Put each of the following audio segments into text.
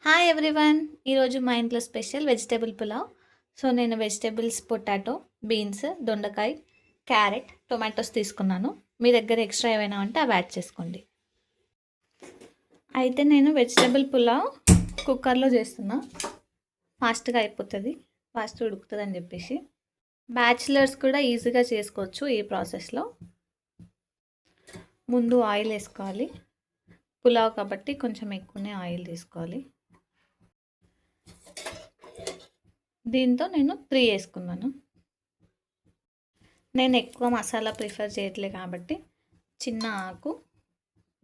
Hi everyone. ఈరోజు మా ఇంట్లో స్పెషల్ వెజిటేబుల్ పులావ్. సో నేను వెజిటేబుల్స్ పొటాటో, బీన్స్, దొండకాయ, క్యారెట్, టొమాటోస్ తీసుకున్నాను. మీ దగ్గర ఎక్స్ట్రా ఏమైనా ఉంటే అవి యాడ్ చేసుకోండి. అయితే నేను వెజిటేబుల్ పులావ్ కుక్కర్లో చేస్తున్నా. ఫాస్ట్గా అయిపోతుంది, ఫాస్ట్ ఉడుకుతుంది అని చెప్పేసి. బ్యాచిలర్స్ కూడా ఈజీగా చేసుకోవచ్చు ఈ ప్రాసెస్లో. ముందు ఆయిల్ వేసుకోవాలి. పులావ్ కాబట్టి కొంచెం ఎక్కువనే ఆయిల్ తీసుకోవాలి. దీంతో నేను 3 వేసుకున్నాను. నేను ఎక్కువ మసాలా ప్రిఫర్ చేయట్లే కాబట్టి చిన్న ఆకు,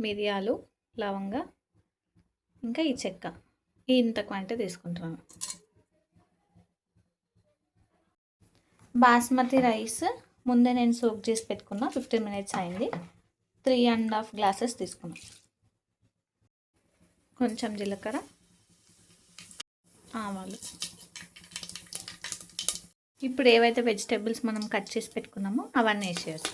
మిరియాలు, లవంగ, ఇంకా ఈ చెక్క ఇంత క్వాంటిటీ తీసుకుంటున్నాను. బాస్మతి రైస్ ముందే నేను సోక్ చేసి పెట్టుకున్నా. 15 మినిట్స్ అయింది. 3.5 గ్లాసెస్ తీసుకున్నాను. కొంచెం జీలకర్ర, ఆవాలు. ఇప్పుడు ఏవైతే వెజిటేబుల్స్ మనం కట్ చేసి పెట్టుకున్నామో అవన్నీ వేసేయచ్చు.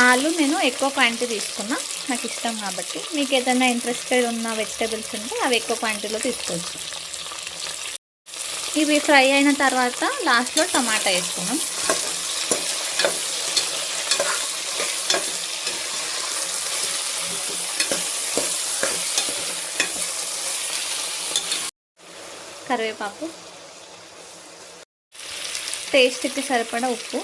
ఆలు నేను ఎక్కువ క్వాంటిటీ తీసుకున్నా, నాకు ఇష్టం కాబట్టి. మీకు ఏదైనా ఇంట్రెస్టెడ్ ఉన్న వెజిటేబుల్స్ ఉంటే అవి ఎక్కువ క్వాంటిటీలో తీసుకోవచ్చు. ఇవి ఫ్రై అయిన తర్వాత లాస్ట్లో టమాటా వేసుకున్నాం. కరివేపాకు, టేస్ట్కి సరిపడా ఉప్పు,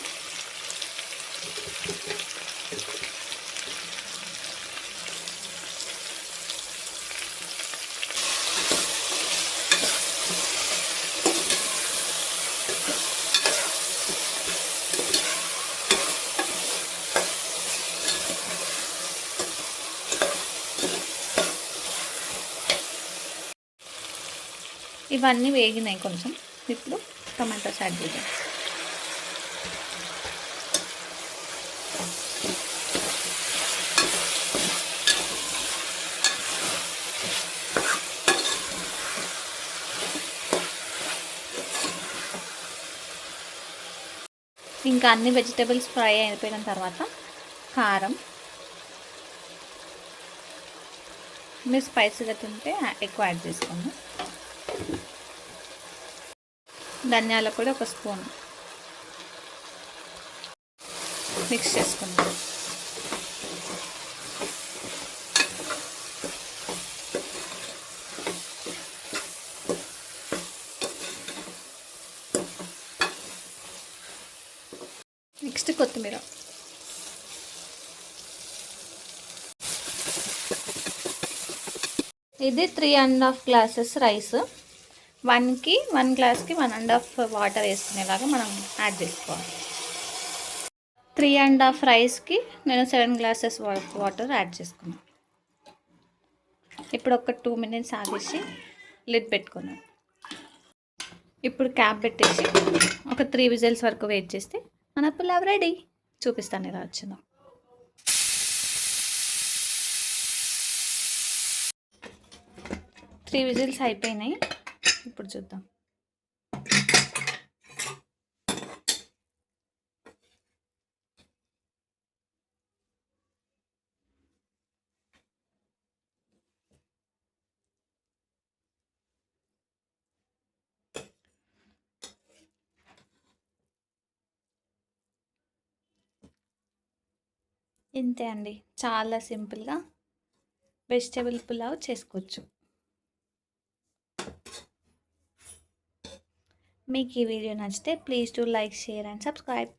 ఇవన్నీ వేగినాయి కొంచెం. ఇప్పుడు టమాటోస్ యాడ్ చేద్దాం. ఇంకా అన్ని వెజిటేబుల్స్ ఫ్రై అయిపోయిన తర్వాత కారం, మీరు స్పైసీగా తింటే ఎక్కువ యాడ్ చేసుకోండి. ధనియాల పొడి 1 స్పూన్ మిక్స్ చేసుకుందాం. నెక్స్ట్ కొత్తిమీర. ఇది 3.5 గ్లాసెస్ రైస్. 1 గ్లాస్కి 1.5 వాటర్ వేసుకునేలాగా మనం యాడ్ చేసుకోవాలి. 3.5 రైస్కి నేను 7 గ్లాసెస్ వాటర్ యాడ్ చేసుకున్నాను. ఇప్పుడు ఒక 2 మినిట్స్ ఆగేసి లిడ్ పెట్టుకున్నాను. ఇప్పుడు క్యాప్ పెట్టేసి ఒక 3 విజిల్స్ వరకు వెయిట్ చేస్తే మన పులావ్ రెడీ. చూపిస్తాను ఎలా వచ్చిందో. త్రీ విజిల్స్ అయిపోయినాయి. ఇప్పుడు చూద్దాం. ఇంతే అండి, చాలా సింపుల్గా వెజిటేబుల్ పులావ్ చేసుకోవచ్చు. మీకు ఈ వీడియో నచ్చితే please do like, share and subscribe.